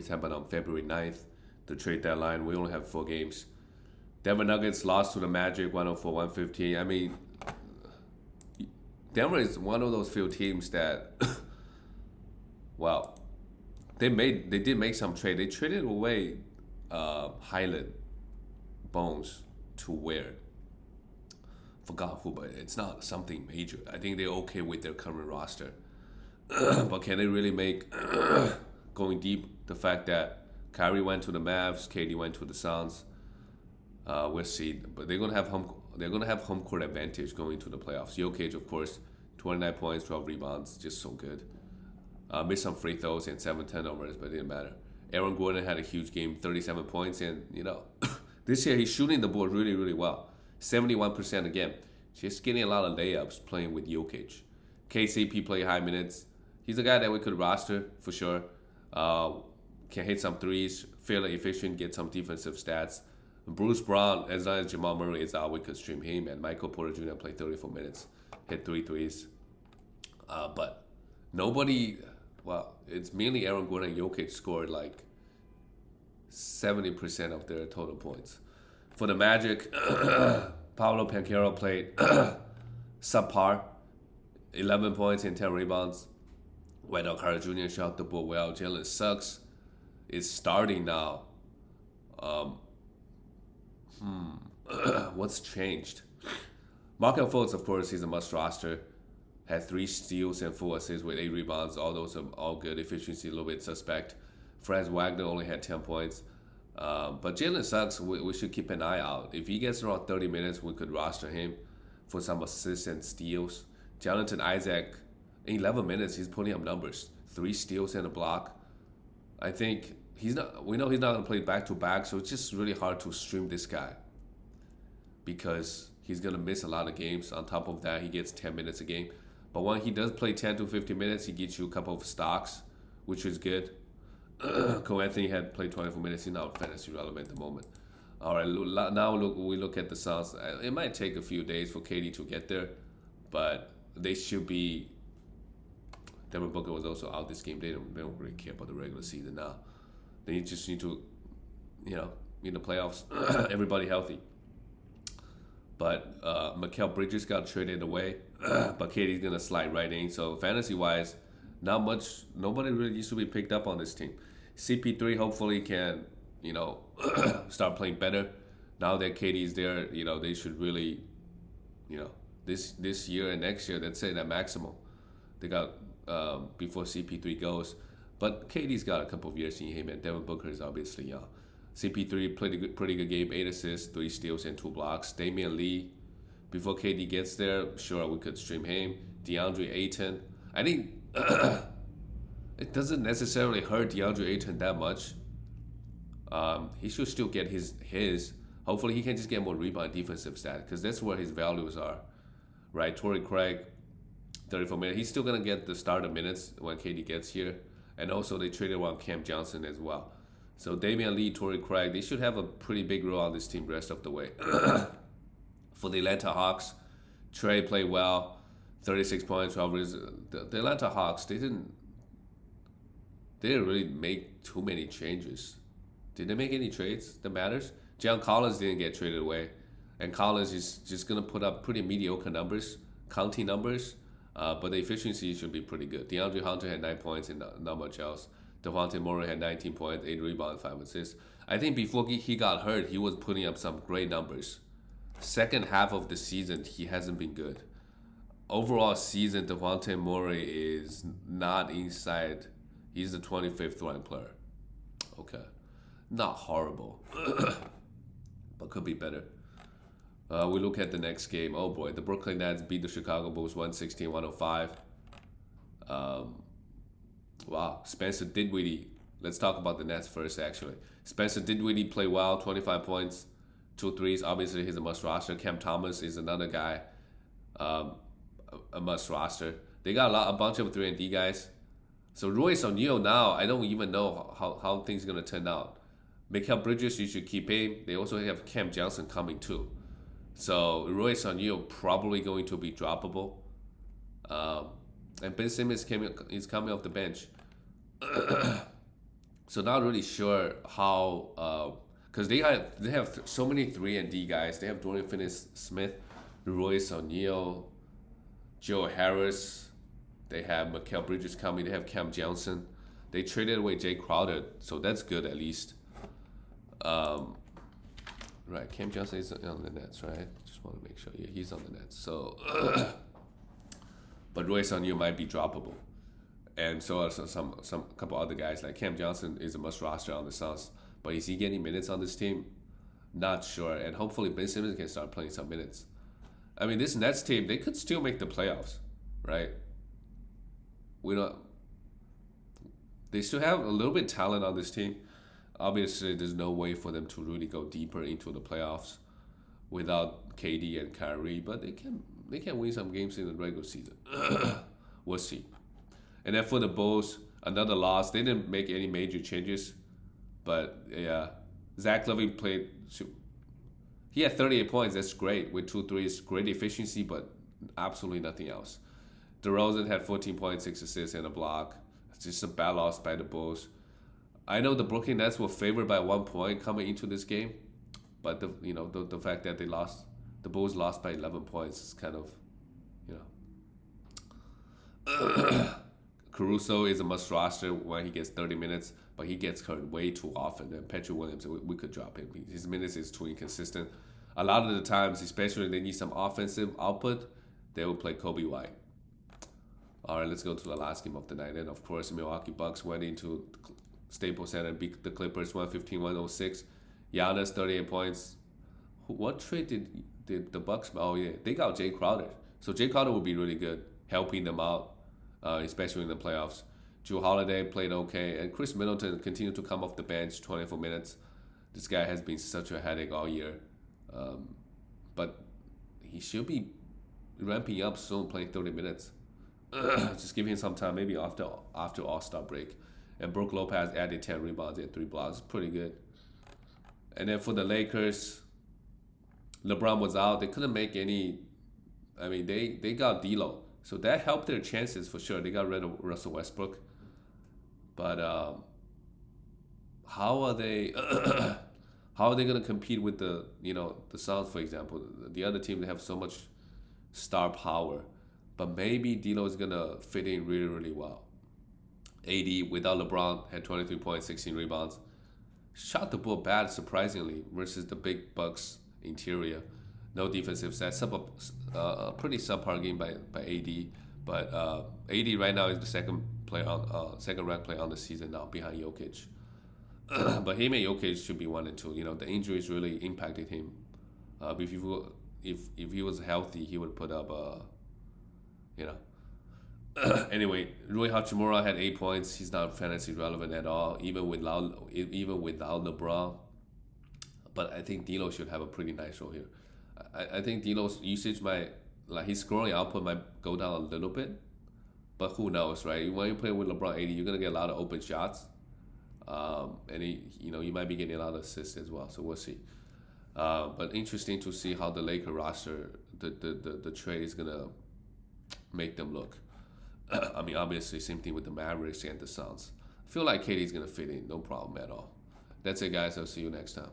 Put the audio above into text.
games happened on February 9th, the trade deadline. We only have 4 games. Denver Nuggets lost to the Magic 104-115. I mean, Denver is one of those few teams that, well, they did make some trade. They traded away Highland Bones to where? Forgot who, but it's not something major. I think they're okay with their current roster. But can they really make going deep? The fact that Kyrie went to the Mavs, KD went to the Suns. We'll see. But they're gonna have home court advantage going to the playoffs. Jokic, of course, 29 points, 12 rebounds, just so good. Missed some free throws and 7 turnovers, but it didn't matter. Aaron Gordon had a huge game, 37 points, and this year he's shooting the ball really, really well. 71% again. Just getting a lot of layups playing with Jokic. KCP play high minutes. He's a guy that we could roster for sure. Can hit some threes, fairly efficient, get some defensive stats. Bruce Brown, as long as Jamal Murray is out, we could stream him. And Michael Porter Jr. played 34 minutes, hit 3 threes. But nobody, well, it's mainly Aaron Gordon and Jokic scored like 70% of their total points. For the Magic, Paolo Banchero played subpar, 11 points and 10 rebounds. Wendell Carter Jr. shot the ball well. Jalen Suggs is starting now. What's changed? Markel Fultz, of course, he's a must roster. Had 3 steals and 4 assists with 8 rebounds. All those are all good. Efficiency a little bit suspect. Franz Wagner only had 10 points. But Jalen Suggs, we should keep an eye out. If he gets around 30 minutes, we could roster him for some assists and steals. Jonathan Isaac, in 11 minutes, he's putting up numbers. 3 steals and a block. I think we know he's not going to play back-to-back, so it's just really hard to stream this guy because he's going to miss a lot of games. On top of that, he gets 10 minutes a game. But when he does play 10 to 15 minutes, he gets you a couple of stocks, which is good. Cole Anthony had played 24 minutes. He's not fantasy relevant at the moment. All right, now we look at the Suns. It might take a few days for KD to get there, but they should be. Devin Booker was also out this game. They don't really care about the regular season now. They just need to, in the playoffs, everybody healthy. But Mikal Bridges got traded away, but KD's gonna slide right in. So fantasy-wise, not much. Nobody really needs to be picked up on this team. CP3 hopefully can, start playing better. Now that KD's there, they should really, this year and next year, let's say that maximum. They got before CP3 goes. But KD's got a couple of years in him, and Devin Booker is obviously young. CP3 played a pretty good game, 8 assists, 3 steals, and 2 blocks. Damian Lee, before KD gets there, sure, we could stream him. DeAndre Ayton. I think it doesn't necessarily hurt DeAndre Ayton that much. He should still get his. Hopefully, he can just get more rebound defensive stats, because that's where his values are, right? Torrey Craig, 34 minutes. He's still going to get the starter minutes when KD gets here. And also, they traded around Cam Johnson as well. So Damian Lee, Torrey Craig, they should have a pretty big role on this team the rest of the way. For the Atlanta Hawks, Trey played well, 36 points, 12 rebounds. The Atlanta Hawks, they didn't really make too many changes. Did they make any trades that matters? John Collins didn't get traded away. And Collins is just going to put up pretty mediocre numbers, counting numbers. But the efficiency should be pretty good. DeAndre Hunter had 9 points and not much else. Devontae Murray had 19 points, 8 rebounds, 5 assists. I think before he got hurt, he was putting up some great numbers. Second half of the season, he hasn't been good. Overall season, Devontae Murray is not inside. He's the 25th ranked player. Okay. Not horrible. But could be better. We look at the next game. Oh boy, the Brooklyn Nets beat the Chicago Bulls 116-105. Wow, Spencer Dinwiddie. Let's talk about the Nets first, actually. Spencer Dinwiddie played well, 25 points, 2 threes. Obviously, he's a must roster. Cam Thomas is another guy, a must roster. They got a bunch of 3-and-D guys. So Royce O'Neal now, I don't even know how things are going to turn out. Mikal Bridges, you should keep him. They also have Cam Johnson coming too. So Royce O'Neal probably going to be droppable. And Ben Simmons is coming off the bench. So not really sure how, because they have so many 3 and D guys. They have Dorian Finney-Smith, Royce O'Neal, Joe Harris. They have Mikal Bridges coming. They have Cam Johnson. They traded away Jay Crowder, so that's good at least. Um, right, Cam Johnson is on the Nets, right? Just want to make sure. Yeah, he's on the Nets. So, but Royce O'Neal might be droppable, and so are some couple other guys like Cam Johnson is a must roster on the Suns. But is he getting minutes on this team? Not sure. And hopefully Ben Simmons can start playing some minutes. I mean, this Nets team, they could still make the playoffs, right? We don't. They still have a little bit of talent on this team. Obviously, there's no way for them to really go deeper into the playoffs without KD and Kyrie, but they can win some games in the regular season. We'll see. And then for the Bulls, another loss. They didn't make any major changes, but yeah, Zach LaVine played. He had 38 points. That's great with 2 threes. Great efficiency, but absolutely nothing else. DeRozan had 14 points, 6 assists, and a block. It's just a bad loss by the Bulls. I know the Brooklyn Nets were favored by 1 point coming into this game, but the fact that the Bulls lost by 11 points is kind of, you know. Caruso is a must roster when he gets 30 minutes, but he gets hurt way too often. And Patrick Williams, we could drop him. His minutes is too inconsistent. A lot of the times, especially when they need some offensive output, they will play Kobe White. All right, let's go to the last game of the night. And of course, Milwaukee Bucks went into Staples Center and beat the Clippers 115-106. Giannis 38 points. What trade did the Bucks? Oh yeah, they got Jay Crowder. So Jay Crowder will be really good, helping them out, especially in the playoffs. Drew Holiday played okay, and Chris Middleton continued to come off the bench 24 minutes. This guy has been such a headache all year, but he should be ramping up soon, playing 30 minutes. Just give him some time, maybe after All-Star break. And Brook Lopez added 10 rebounds and 3 blocks. Pretty good. And then for the Lakers, LeBron was out. They couldn't make any. I mean, they got D'Lo, so that helped their chances for sure. They got rid of Russell Westbrook, but how are they? How are they gonna compete with the Suns, for example? The other team, they have so much star power, but maybe D'Lo is gonna fit in really, really well. AD without LeBron had 23 points, 16 rebounds. Shot the ball bad, surprisingly, versus the big Bucks interior. No defensive stats. Pretty subpar game by AD. But AD right now is the second ranked player on the season now, behind Jokic. But him and Jokic should be 1 and 2. The injuries really impacted him. If he was healthy, he would put up Anyway, Rui Hachimura had 8 points. He's not fantasy relevant at all, even without LeBron. But I think D'Lo should have a pretty nice role here. I think D'Lo's usage his scoring output might go down a little bit, but who knows, right? When you play with LeBron 80, you're gonna get a lot of open shots, and you might be getting a lot of assists as well. So we'll see. But interesting to see how the Laker roster, the trade is gonna make them look. I mean, obviously, same thing with the Mavericks and the Suns. I feel like KD's gonna fit in, no problem at all. That's it, guys. I'll see you next time.